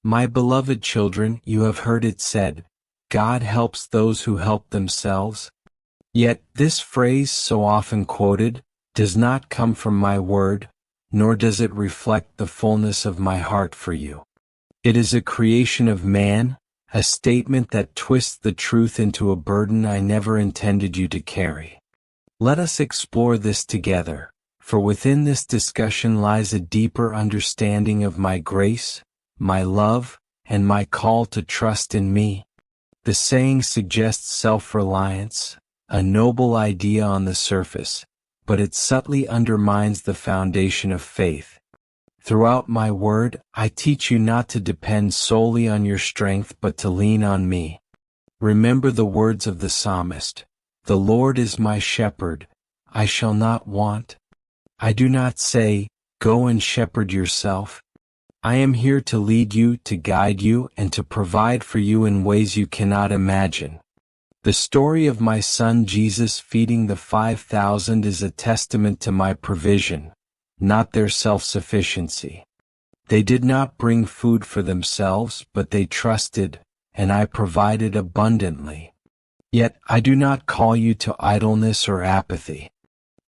My beloved children, you have heard it said, God helps those who help themselves. Yet this phrase, so often quoted, does not come from my word, nor does it reflect the fullness of my heart for you. It is a creation of man, a statement that twists the truth into a burden I never intended you to carry. Let us explore this together, for within this discussion lies a deeper understanding of my grace, my love, and my call to trust in me. The saying suggests self-reliance, a noble idea on the surface, but it subtly undermines the foundation of faith. Throughout my word, I teach you not to depend solely on your strength but to lean on me. Remember the words of the psalmist, "The Lord is my shepherd, I shall not want." I do not say, "Go and shepherd yourself." I am here to lead you, to guide you, and to provide for you in ways you cannot imagine. The story of my son Jesus feeding the 5,000 is a testament to my provision, not their self-sufficiency. They did not bring food for themselves, but they trusted, and I provided abundantly. Yet I do not call you to idleness or apathy.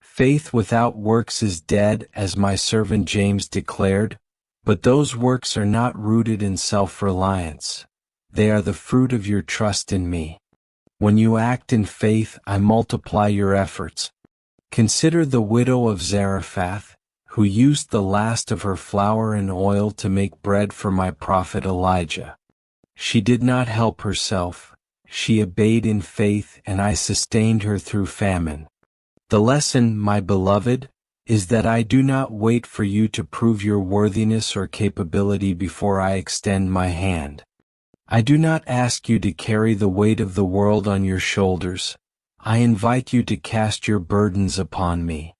Faith without works is dead, as my servant James declared, but those works are not rooted in self-reliance. They are the fruit of your trust in me. When you act in faith, I multiply your efforts. Consider the widow of Zarephath, who used the last of her flour and oil to make bread for my prophet Elijah. She did not help herself, she obeyed in faith, and I sustained her through famine. The lesson, my beloved, is that I do not wait for you to prove your worthiness or capability before I extend my hand. I do not ask you to carry the weight of the world on your shoulders. I invite you to cast your burdens upon me.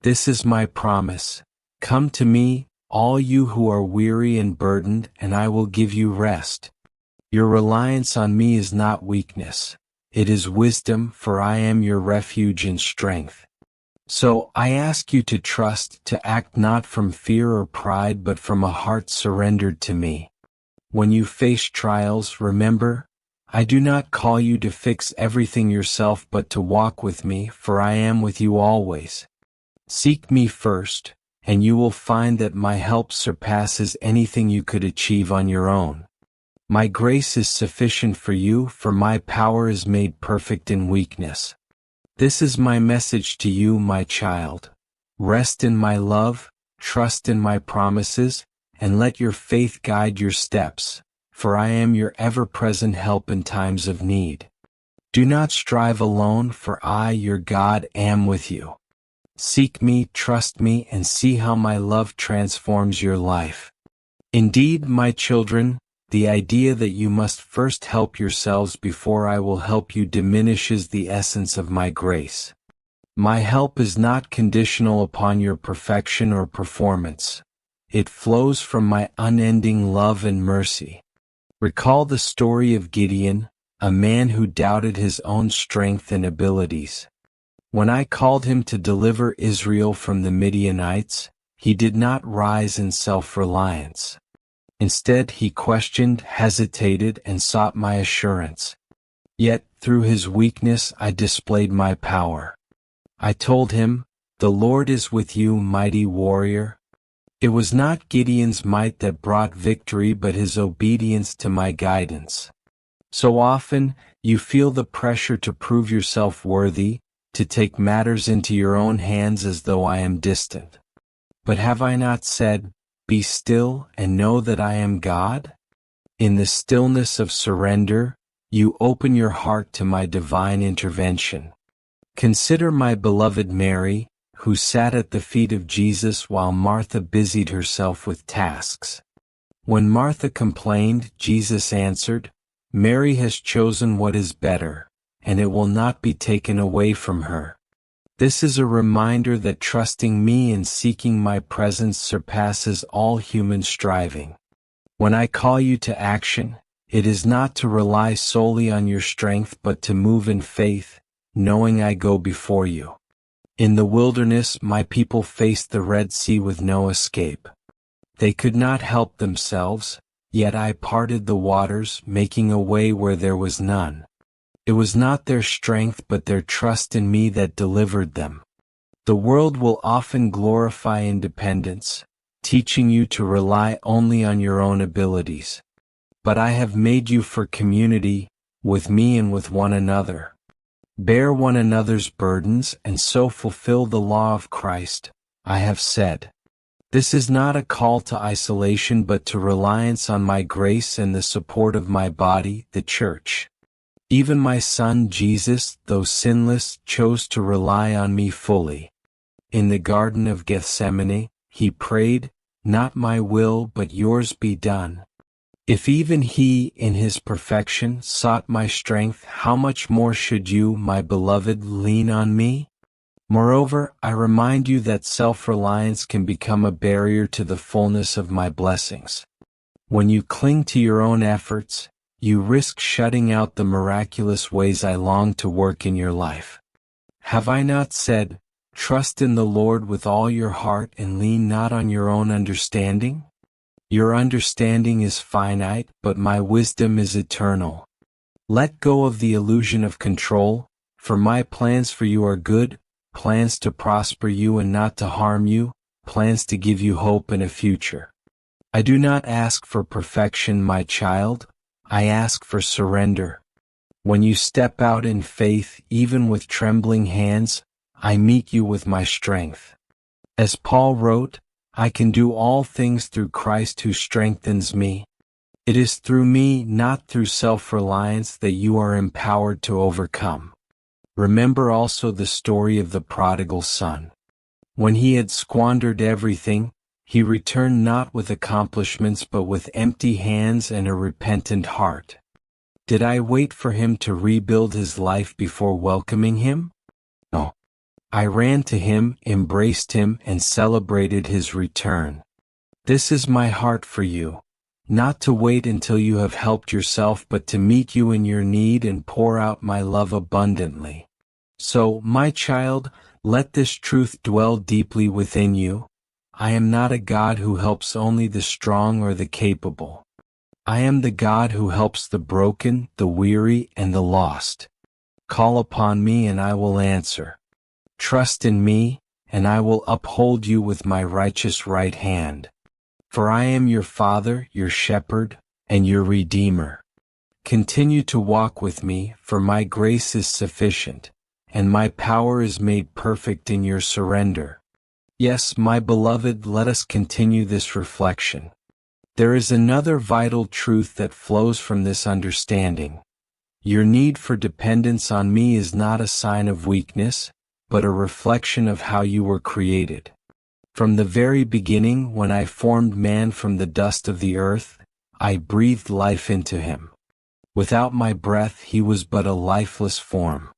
This is my promise. Come to me, all you who are weary and burdened, and I will give you rest. Your reliance on me is not weakness. It is wisdom, for I am your refuge and strength. So I ask you to trust, to act not from fear or pride but from a heart surrendered to me. When you face trials, remember, I do not call you to fix everything yourself but to walk with me, for I am with you always. Seek me first, and you will find that my help surpasses anything you could achieve on your own. My grace is sufficient for you, for my power is made perfect in weakness. This is my message to you, my child. Rest in my love, trust in my promises, and let your faith guide your steps, for I am your ever-present help in times of need. Do not strive alone, for I, your God, am with you. Seek me, trust me, and see how my love transforms your life. Indeed, my children, the idea that you must first help yourselves before I will help you diminishes the essence of my grace. My help is not conditional upon your perfection or performance. It flows from my unending love and mercy. Recall the story of Gideon, a man who doubted his own strength and abilities. When I called him to deliver Israel from the Midianites, he did not rise in self-reliance. Instead, he questioned, hesitated, and sought my assurance. Yet, through his weakness, I displayed my power. I told him, "The Lord is with you, mighty warrior." It was not Gideon's might that brought victory but his obedience to my guidance. So often, you feel the pressure to prove yourself worthy, to take matters into your own hands as though I am distant. But have I not said, "Be still and know that I am God"? In the stillness of surrender, you open your heart to my divine intervention. Consider my beloved Mary, who sat at the feet of Jesus while Martha busied herself with tasks. When Martha complained, Jesus answered, "Mary has chosen what is better, and it will not be taken away from her." This is a reminder that trusting me and seeking my presence surpasses all human striving. When I call you to action, it is not to rely solely on your strength but to move in faith, knowing I go before you. In the wilderness, my people faced the Red Sea with no escape. They could not help themselves, Yet I parted the waters, making a way where there was none. It was not their strength but their trust in me that delivered them. The world will often glorify independence, teaching you to rely only on your own abilities. But I have made you for community, with me and with one another. Bear one another's burdens and so fulfill the law of Christ, I have said. This is not a call to isolation but to reliance on my grace and the support of my body, the Church. Even my Son Jesus, though sinless, chose to rely on me fully. In the Garden of Gethsemane, he prayed, "Not my will but yours be done." If even he, in his perfection, sought my strength, how much more should you, my beloved, lean on me? Moreover, I remind you that self-reliance can become a barrier to the fullness of my blessings. When you cling to your own efforts, you risk shutting out the miraculous ways I long to work in your life. Have I not said, "Trust in the Lord with all your heart and lean not on your own understanding"? Your understanding is finite, but my wisdom is eternal. Let go of the illusion of control, for my plans for you are good, plans to prosper you and not to harm you, plans to give you hope and a future. I do not ask for perfection, my child, I ask for surrender. When you step out in faith, even with trembling hands, I meet you with my strength. As Paul wrote, I can do all things through Christ who strengthens me. It is through me, not through self-reliance, that you are empowered to overcome. Remember also the story of the prodigal son. When he had squandered everything, he returned not with accomplishments but with empty hands and a repentant heart. Did I wait for him to rebuild his life before welcoming him? No. I ran to him, embraced him, and celebrated his return. This is my heart for you, not to wait until you have helped yourself but to meet you in your need and pour out my love abundantly. So, my child, let this truth dwell deeply within you. I am not a God who helps only the strong or the capable. I am the God who helps the broken, the weary, and the lost. Call upon me and I will answer. Trust in me, and I will uphold you with my righteous right hand. For I am your Father, your Shepherd, and your Redeemer. Continue to walk with me, for my grace is sufficient, and my power is made perfect in your surrender. Yes, my beloved, let us continue this reflection. There is another vital truth that flows from this understanding. Your need for dependence on me is not a sign of weakness, but a reflection of how you were created. From the very beginning, when I formed man from the dust of the earth, I breathed life into him. Without my breath he was but a lifeless form.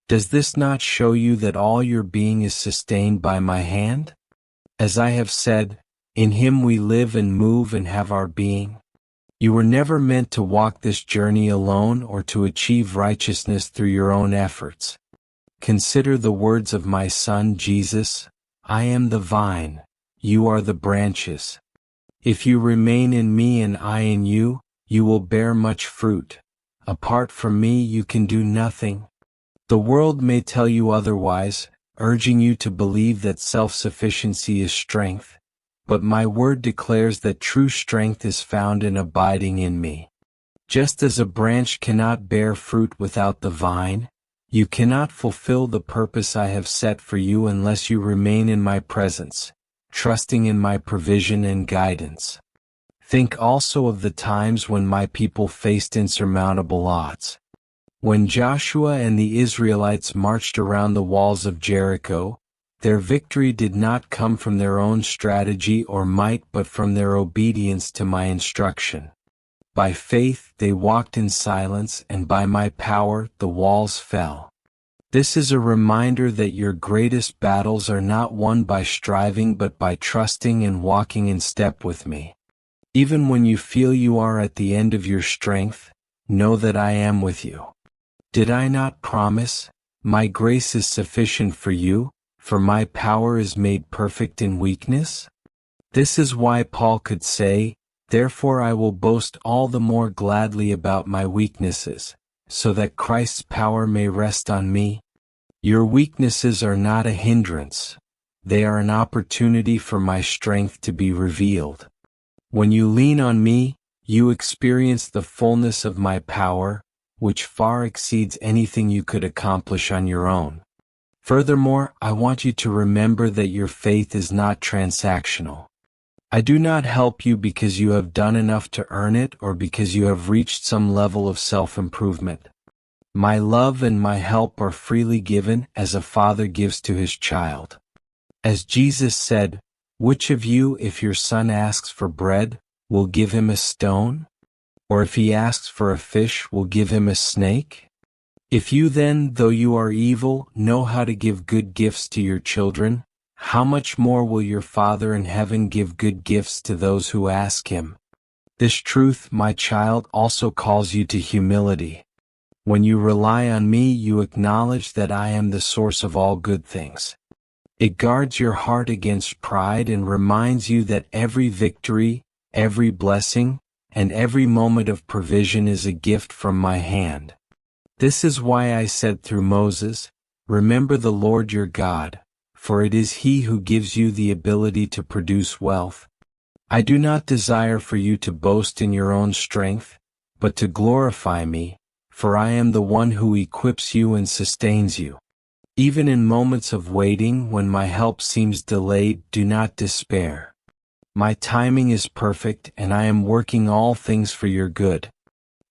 Does this not show you that all your being is sustained by my hand? As I have said, in him we live and move and have our being. You were never meant to walk this journey alone or to achieve righteousness through your own efforts. Consider the words of my Son Jesus, I am the vine, you are the branches. If you remain in me and I in you, you will bear much fruit. Apart from me you can do nothing. The world may tell you otherwise, urging you to believe that self-sufficiency is strength, but my word declares that true strength is found in abiding in me. Just as a branch cannot bear fruit without the vine, you cannot fulfill the purpose I have set for you unless you remain in my presence, trusting in my provision and guidance. Think also of the times when my people faced insurmountable odds. When Joshua and the Israelites marched around the walls of Jericho, their victory did not come from their own strategy or might but from their obedience to my instruction. By faith they walked in silence, and by my power the walls fell. This is a reminder that your greatest battles are not won by striving but by trusting and walking in step with me. Even when you feel you are at the end of your strength, know that I am with you. Did I not promise, my grace is sufficient for you, for my power is made perfect in weakness? This is why Paul could say, Therefore I will boast all the more gladly about my weaknesses, so that Christ's power may rest on me. Your weaknesses are not a hindrance. They are an opportunity for my strength to be revealed. When you lean on me, you experience the fullness of my power, which far exceeds anything you could accomplish on your own. Furthermore, I want you to remember that your faith is not transactional. I do not help you because you have done enough to earn it or because you have reached some level of self-improvement. My love and my help are freely given as a father gives to his child. As Jesus said, "Which of you, if your son asks for bread, will give him a stone? Or if he asks for a fish, will give him a snake? If you then, though you are evil, know how to give good gifts to your children, how much more will your Father in heaven give good gifts to those who ask him?" This truth, my child, also calls you to humility. When you rely on me, you acknowledge that I am the source of all good things. It guards your heart against pride and reminds you that every victory, every blessing, and every moment of provision is a gift from my hand. This is why I said through Moses, "Remember the Lord your God, for it is He who gives you the ability to produce wealth." I do not desire for you to boast in your own strength, but to glorify me, for I am the one who equips you and sustains you. Even in moments of waiting, when my help seems delayed, do not despair. My timing is perfect, and I am working all things for your good.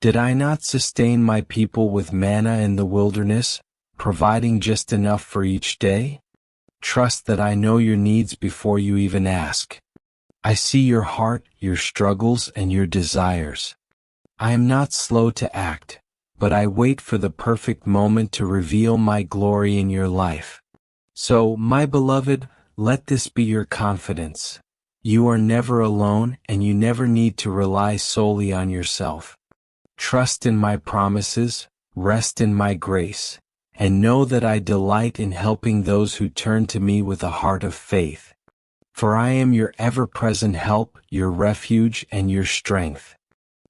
Did I not sustain my people with manna in the wilderness, providing just enough for each day? Trust that I know your needs before you even ask. I see your heart, your struggles, and your desires. I am not slow to act, but I wait for the perfect moment to reveal my glory in your life. So, my beloved, let this be your confidence. You are never alone, and you never need to rely solely on yourself. Trust in my promises, rest in my grace, and know that I delight in helping those who turn to me with a heart of faith. For I am your ever-present help, your refuge, and your strength.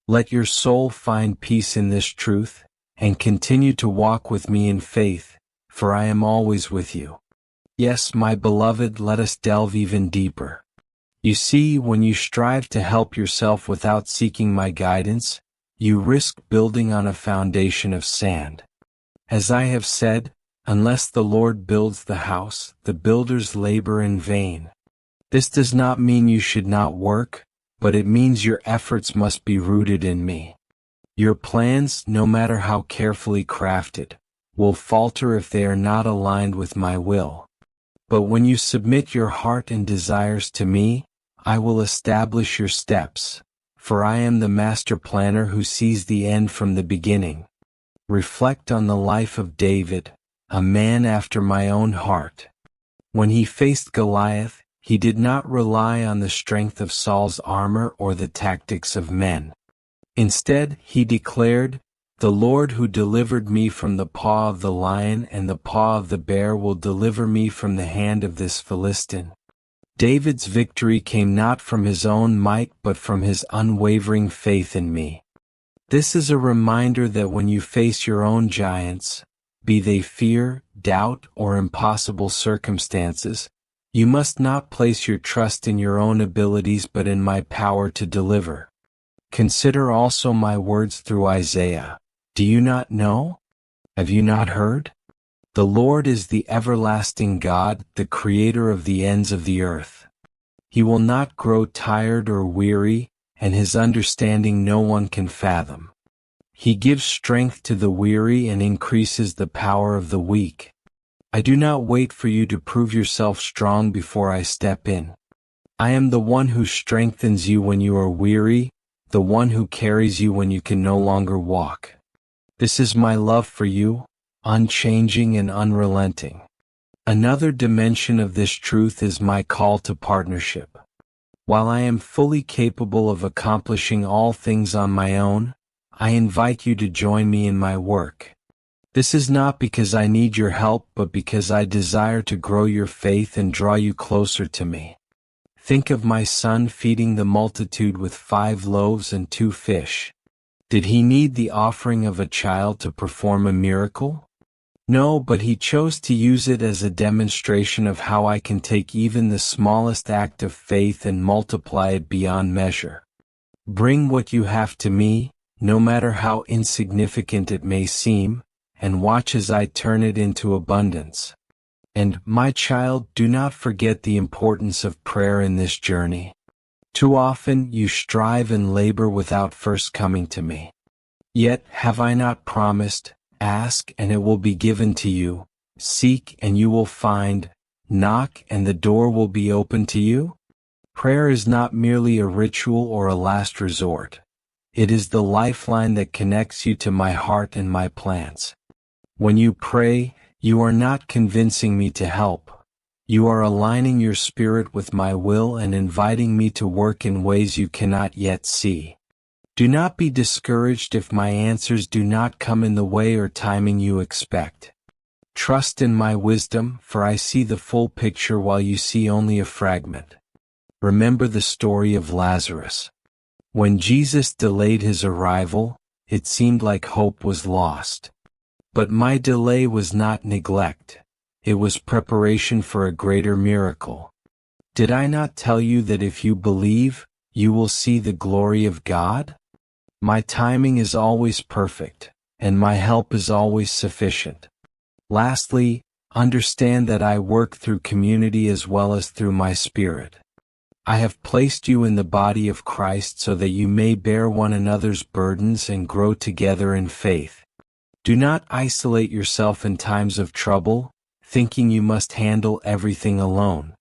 Let your soul find peace in this truth, and continue to walk with me in faith, for I am always with you. Yes, my beloved, let us delve even deeper. You see, when you strive to help yourself without seeking my guidance, you risk building on a foundation of sand. As I have said, unless the Lord builds the house, the builders labor in vain. This does not mean you should not work, but it means your efforts must be rooted in me. Your plans, no matter how carefully crafted, will falter if they are not aligned with my will. But when you submit your heart and desires to me, I will establish your steps, for I am the master planner who sees the end from the beginning. Reflect on the life of David, a man after my own heart. When he faced Goliath, he did not rely on the strength of Saul's armor or the tactics of men. Instead, he declared, "The Lord who delivered me from the paw of the lion and the paw of the bear will deliver me from the hand of this Philistine." David's victory came not from his own might but from his unwavering faith in me. This is a reminder that when you face your own giants, be they fear, doubt, or impossible circumstances, you must not place your trust in your own abilities but in my power to deliver. Consider also my words through Isaiah. Do you not know? Have you not heard? The Lord is the everlasting God, the creator of the ends of the earth. He will not grow tired or weary, and his understanding no one can fathom. He gives strength to the weary and increases the power of the weak. I do not wait for you to prove yourself strong before I step in. I am the one who strengthens you when you are weary, the one who carries you when you can no longer walk. This is my love for you, unchanging and unrelenting. Another dimension of this truth is my call to partnership. While I am fully capable of accomplishing all things on my own, I invite you to join me in my work. This is not because I need your help but because I desire to grow your faith and draw you closer to me. Think of my son feeding the multitude with 5 loaves and 2 fish. Did he need the offering of a child to perform a miracle? No, but he chose to use it as a demonstration of how I can take even the smallest act of faith and multiply it beyond measure. Bring what you have to me, no matter how insignificant it may seem, and watch as I turn it into abundance. And, my child, do not forget the importance of prayer in this journey. Too often you strive and labor without first coming to me. Yet have I not promised, ask and it will be given to you, seek and you will find, knock and the door will be opened to you? Prayer is not merely a ritual or a last resort. It is the lifeline that connects you to my heart and my plans. When you pray, you are not convincing me to help. You are aligning your spirit with my will and inviting me to work in ways you cannot yet see. Do not be discouraged if my answers do not come in the way or timing you expect. Trust in my wisdom, for I see the full picture while you see only a fragment. Remember the story of Lazarus. When Jesus delayed his arrival, it seemed like hope was lost. But my delay was not neglect. It was preparation for a greater miracle. Did I not tell you that if you believe, you will see the glory of God? My timing is always perfect, and my help is always sufficient. Lastly, understand that I work through community as well as through my Spirit. I have placed you in the body of Christ so that you may bear one another's burdens and grow together in faith. Do not isolate yourself in times of trouble, thinking you must handle everything alone.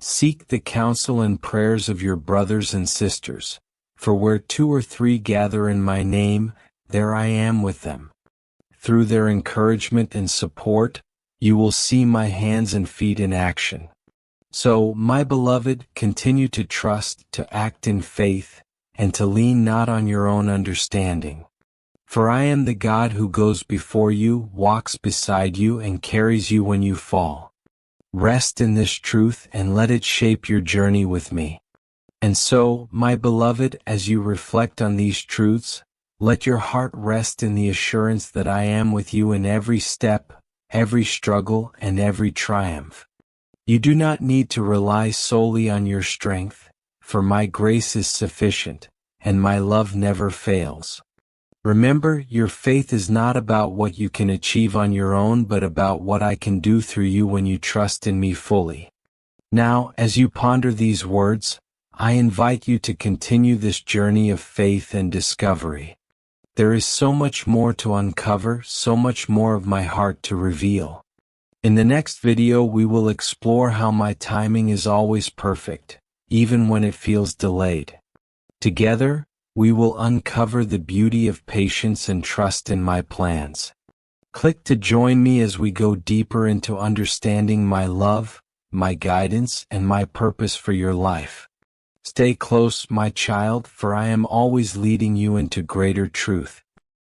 Seek the counsel and prayers of your brothers and sisters, for where 2 or 3 gather in my name, there I am with them. Through their encouragement and support, you will see my hands and feet in action. So, my beloved, continue to trust, to act in faith, and to lean not on your own understanding. For I am the God who goes before you, walks beside you, and carries you when you fall. Rest in this truth and let it shape your journey with me. And so, my beloved, as you reflect on these truths, let your heart rest in the assurance that I am with you in every step, every struggle, and every triumph. You do not need to rely solely on your strength, for my grace is sufficient, and my love never fails. Remember, your faith is not about what you can achieve on your own but about what I can do through you when you trust in me fully. Now, as you ponder these words, I invite you to continue this journey of faith and discovery. There is so much more to uncover, so much more of my heart to reveal. In the next video we will explore how my timing is always perfect, even when it feels delayed. Together, we will uncover the beauty of patience and trust in my plans. Click to join me as we go deeper into understanding my love, my guidance, and my purpose for your life. Stay close, my child, for I am always leading you into greater truth.